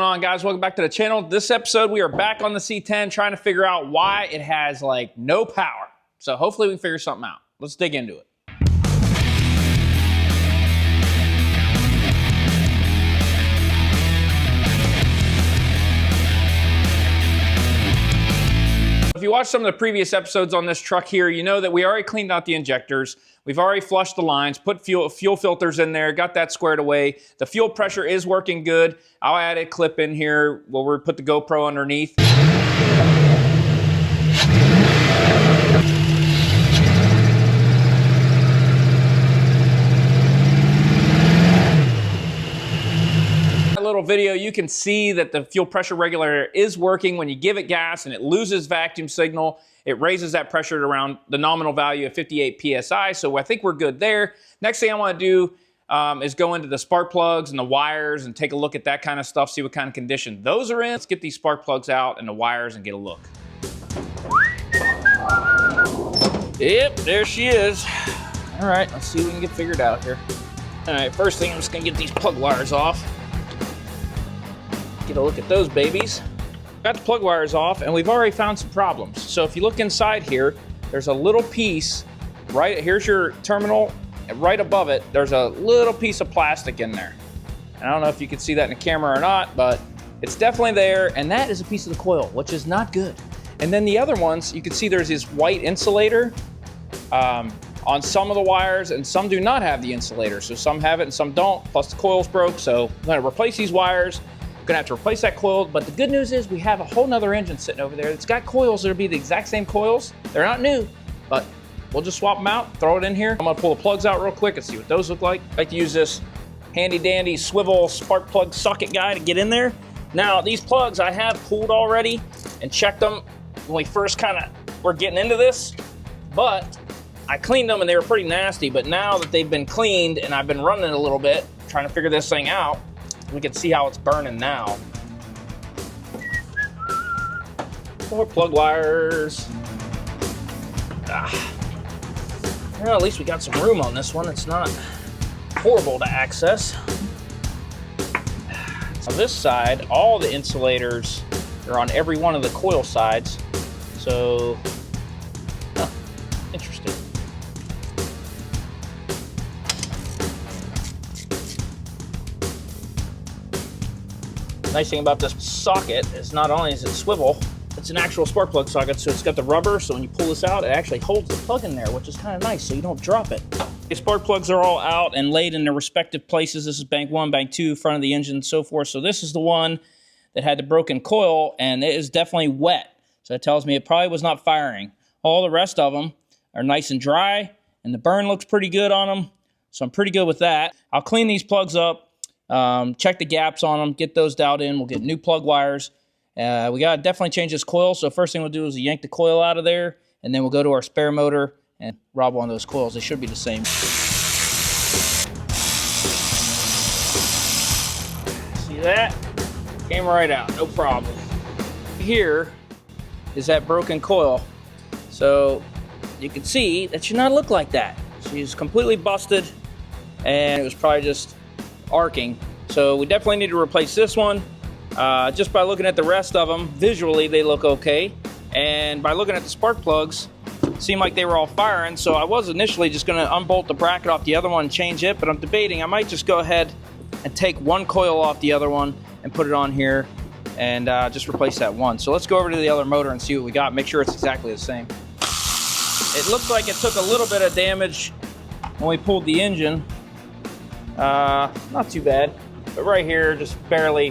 going on, guys? Welcome back to the channel. This episode, we are back on the C10 trying to figure out why it has like no power. So hopefully we can figure something out. Let's dig into it. If you watched some of the previous episodes on this truck here, you know that we already cleaned out the injectors. We've already flushed the lines, put fuel filters in there, got that squared away. The fuel pressure is working good. I'll add a clip in here where we put the GoPro underneath. Little video, you can see that the fuel pressure regulator is working. When you give it gas and it loses vacuum signal, it raises that pressure to around the nominal value of 58 psi. So I think we're good there. Next thing I want to do is go into the spark plugs and the wires and take a look at that kind of stuff, see what kind of condition those are in. Let's get these spark plugs out and the wires and get a look. Yep, there she is. All right, let's see if we can get figured out here. All right, first thing, I'm just gonna get these plug wires off. Get a look at those babies. Got the plug wires off and we've already found some problems. So if you look inside here, there's a little piece, right, here's your terminal, and right above it, there's a little piece of plastic in there. And I don't know if you can see that in the camera or not, but it's definitely there, and that is a piece of the coil, which is not good. And then the other ones, you can see there's this white insulator on some of the wires, and some do not have the insulator. So some have it and some don't, plus the coil's broke, so I'm gonna replace these wires. Gonna have to replace that coil, but the good news is we have a whole nother engine sitting over there that's got coils that'll be the exact same coils. They're not new, but we'll just swap them out, throw it in here. I'm gonna pull the plugs out real quick and see what those look like. I like to use this handy dandy swivel spark plug socket guy to get in there. Now these plugs I have pulled already and checked them when we first kind of were getting into this, but I cleaned them and they were pretty nasty. But now that they've been cleaned and I've been running it a little bit, trying to figure this thing out, we can see how it's burning now. More plug wires. Well, at least we got some room on this one. It's not horrible to access. On this side, all the insulators are on every one of the coil sides. So, interesting. Nice thing about this socket is not only is it swivel, it's an actual spark plug socket, so it's got the rubber, so when you pull this out, it actually holds the plug in there, which is kind of nice, so you don't drop it. The spark plugs are all out and laid in their respective places. This is bank 1, bank 2, front of the engine, and so forth. So this is the one that had the broken coil, and it is definitely wet. So that tells me it probably was not firing. All the rest of them are nice and dry, and the burn looks pretty good on them, so I'm pretty good with that. I'll clean these plugs up. Check the gaps on them, get those dialed in. We'll get new plug wires. We gotta definitely change this coil. So first thing we'll do is yank the coil out of there, and then we'll go to our spare motor and rob one of those coils. They should be the same. See that? Came right out, no problem. Here is that broken coil. So you can see that should not look like that. She's completely busted, and it was probably just arcing. So we definitely need to replace this one. Just by looking at the rest of them, visually they look okay. And by looking at the spark plugs, it seemed like they were all firing. So I was initially just gonna unbolt the bracket off the other one and change it, but I'm debating I might just go ahead and take one coil off the other one and put it on here and just replace that one. So let's go over to the other motor and see what we got, make sure it's exactly the same. It looks like it took a little bit of damage when we pulled the engine. Not too bad, but right here just barely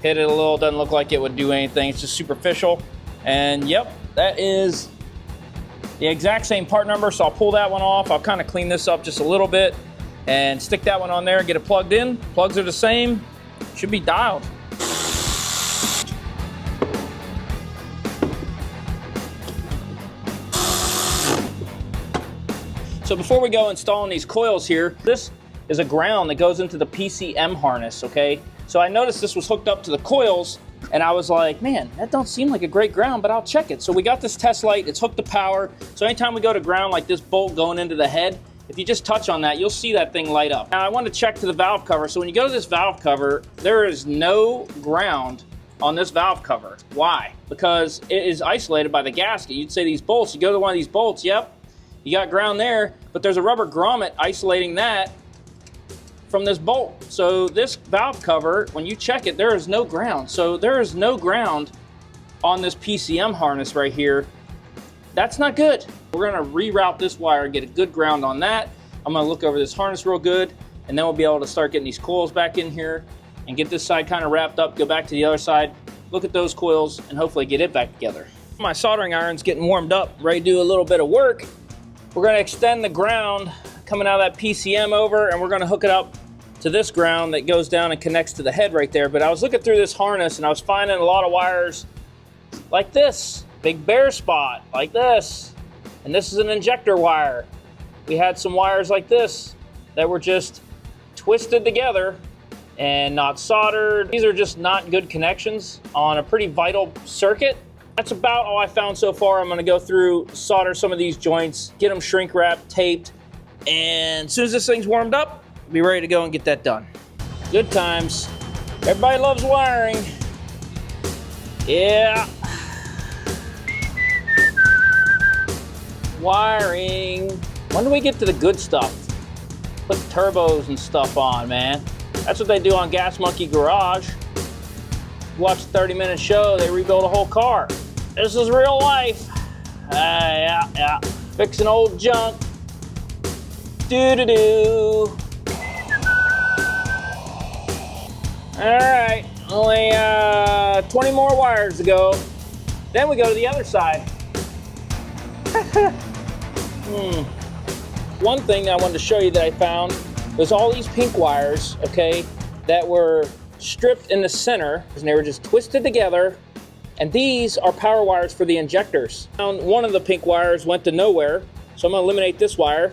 hit it a little. Doesn't look like it would do anything. It's just superficial. And yep, that is the exact same part number. So I'll pull that one off. I'll kind of clean this up just a little bit and stick that one on there and get it plugged in. Plugs are the same, should be dialed. So before we go installing these coils here, this is a ground that goes into the PCM harness, okay? So I noticed this was hooked up to the coils, and I was like, man, that don't seem like a great ground, but I'll check it. So we got this test light, it's hooked to power. So anytime we go to ground like this bolt going into the head, if you just touch on that, you'll see that thing light up. Now I want to check to the valve cover. So when you go to this valve cover, there is no ground on this valve cover. Why? Because it is isolated by the gasket. You'd say these bolts, you go to one of these bolts, yep, you got ground there, but there's a rubber grommet isolating that from this bolt. So this valve cover, when you check it, there is no ground. So there is no ground on this PCM harness right here. That's not good. We're gonna reroute this wire, get a good ground on that. I'm gonna look over this harness real good, and then we'll be able to start getting these coils back in here and get this side kind of wrapped up, go back to the other side, look at those coils, and hopefully get it back together. My soldering iron's getting warmed up, ready to do a little bit of work. We're gonna extend the ground coming out of that PCM over, and we're gonna hook it up to this ground that goes down and connects to the head right there. But I was looking through this harness and I was finding a lot of wires like this, big bare spot like this. And this is an injector wire. We had some wires like this that were just twisted together and not soldered. These are just not good connections on a pretty vital circuit. That's about all I found so far. I'm gonna go through, solder some of these joints, get them shrink wrapped, taped, and as soon as this thing's warmed up, be ready to go and get that done. Good times. Everybody loves wiring. Yeah. Wiring. When do we get to the good stuff? Put turbos and stuff on, man. That's what they do on Gas Monkey Garage. Watch a 30-minute show, they rebuild a whole car. This is real life. Yeah. Fixing old junk. Do-do-do. All right, only 20 more wires to go. Then we go to the other side. One thing that I wanted to show you that I found was all these pink wires, okay, that were stripped in the center, and they were just twisted together. And these are power wires for the injectors. Found one of the pink wires went to nowhere, so I'm gonna eliminate this wire.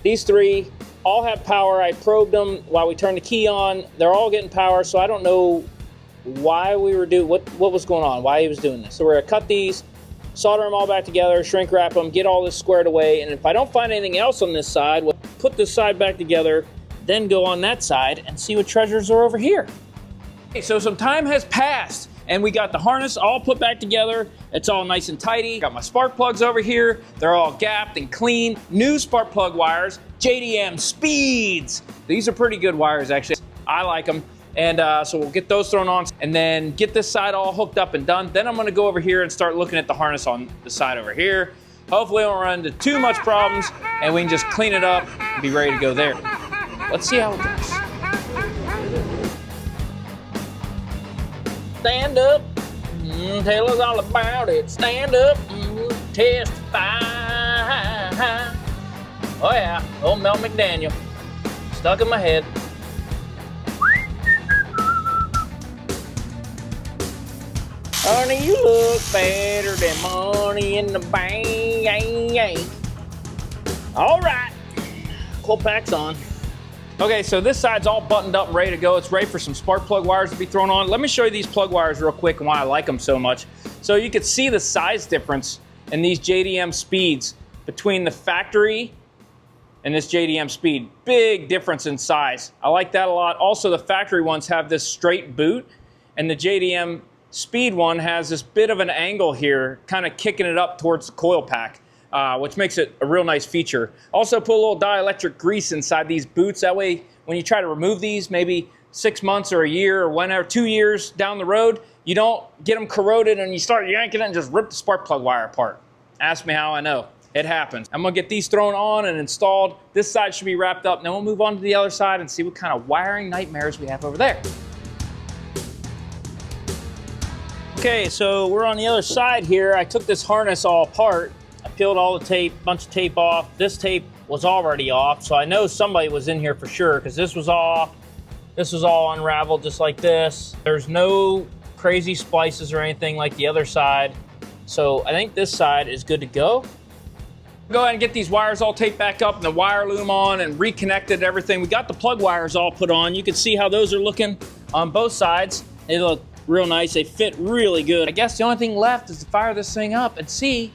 These three all have power. I probed them while we turned the key on. They're all getting power, so I don't know why we were doing, what was going on, why he was doing this. So we're gonna cut these, solder them all back together, shrink wrap them, get all this squared away, and if I don't find anything else on this side, we'll put this side back together, then go on that side and see what treasures are over here. Okay, so some time has passed, and we got the harness all put back together. It's all nice and tidy. Got my spark plugs over here. They're all gapped and clean. New spark plug wires, JDM Speeds. These are pretty good wires, actually. I like them. And so we'll get those thrown on and then get this side all hooked up and done. Then I'm gonna go over here and start looking at the harness on the side over here. Hopefully we won't run into too much problems and we can just clean it up and be ready to go there. Let's see how it goes. Stand up, tell us all about it. Stand up, testify. Oh yeah, old Mel McDaniel, stuck in my head. Honey, you look better than money in the bank. All right, coil pack's on. Okay, so this side's all buttoned up and ready to go. It's ready for some spark plug wires to be thrown on. Let me show you these plug wires real quick and why I like them so much. So you can see the size difference in these JDM Speeds between the factory and this JDM Speed. Big difference in size. I like that a lot. Also, the factory ones have this straight boot, and the JDM Speed one has this bit of an angle here, kind of kicking it up towards the coil pack. Which makes it a real nice feature. Also put a little dielectric grease inside these boots. That way, when you try to remove these, maybe 6 months or a year or whenever, 2 years down the road, you don't get them corroded and you start yanking it and just rip the spark plug wire apart. Ask me how I know. It happens. I'm gonna get these thrown on and installed. This side should be wrapped up. Then we'll move on to the other side and see what kind of wiring nightmares we have over there. Okay, so we're on the other side here. I took this harness all apart. I peeled all the tape, bunch of tape off. This tape was already off, so I know somebody was in here for sure because this was off. This was all unraveled just like this. There's no crazy splices or anything like the other side. So I think this side is good to go. Go ahead and get these wires all taped back up and the wire loom on and reconnected everything. We got the plug wires all put on. You can see how those are looking on both sides. They look real nice. They fit really good. I guess the only thing left is to fire this thing up and see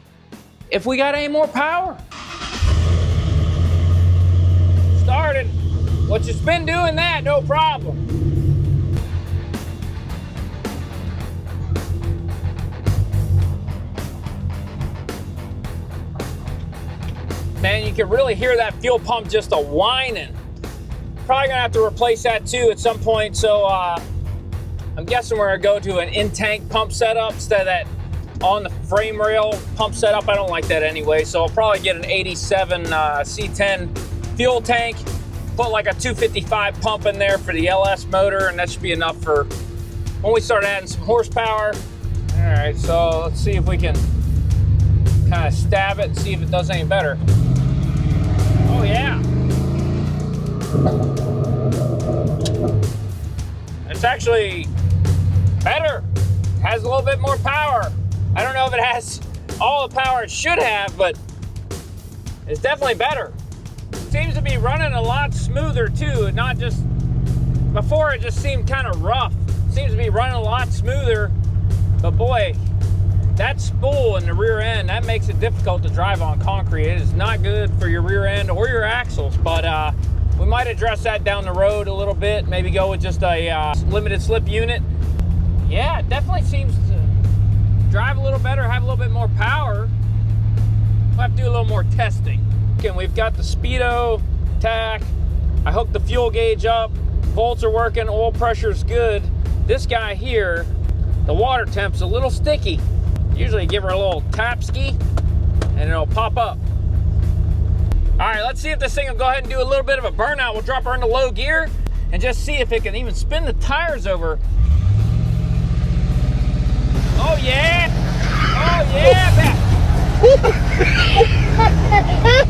if we got any more power. Once it's been doing that, no problem. Man, you can really hear that fuel pump just a whining. Probably gonna have to replace that too at some point. So I'm guessing we're gonna go to an in-tank pump setup instead of that on the frame rail pump setup. I don't like that anyway. So I'll probably get an 87 C10 fuel tank, put like a 255 pump in there for the LS motor, and that should be enough for when we start adding some horsepower. All right, so let's see if we can kind of stab it and see if it does any better. Oh yeah. It's actually better. It has a little bit more power. I don't know if it has all the power it should have, but it's definitely better. It seems to be running a lot smoother too, not just, before it just seemed kind of rough. It seems to be running a lot smoother, but boy, that spool in the rear end, that makes it difficult to drive on concrete. It is not good for your rear end or your axles, but we might address that down the road a little bit. Maybe go with just a limited slip unit. Yeah, it definitely seems to drive a little better, have a little bit more power. We'll have to do a little more testing. Again, we've got the speedo, tack. I hooked the fuel gauge up. Volts are working, oil pressure's good. This guy here, the water temp's a little sticky. Usually give her a little tap ski and it'll pop up. All right, let's see if this thing will go ahead and do a little bit of a burnout. We'll drop her into low gear and just see if it can even spin the tires over. Oh yeah! Oh yeah!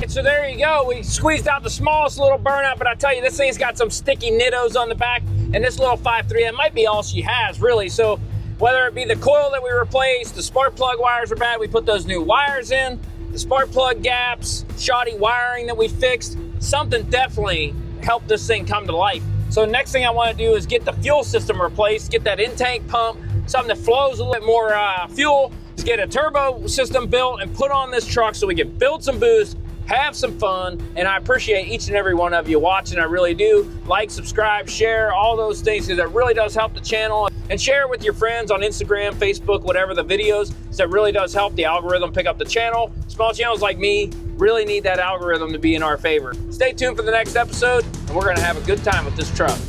So there you go. We squeezed out the smallest little burnout, but I tell you, this thing's got some sticky nittos on the back, and this little 5.3, that might be all she has, really. So whether it be the coil that we replaced, the spark plug wires are bad, we put those new wires in, the spark plug gaps, shoddy wiring that we fixed, something definitely helped this thing come to life. So next thing I want to do is get the fuel system replaced, get that in-tank pump, something that flows a little bit more fuel, to get a turbo system built and put on this truck so we can build some boost, have some fun, and I appreciate each and every one of you watching. I really do. Like, subscribe, share, all those things, because that really does help the channel. And share it with your friends on Instagram, Facebook, whatever the videos, because that really does help the algorithm pick up the channel. Small channels like me really need that algorithm to be in our favor. Stay tuned for the next episode, and we're going to have a good time with this truck.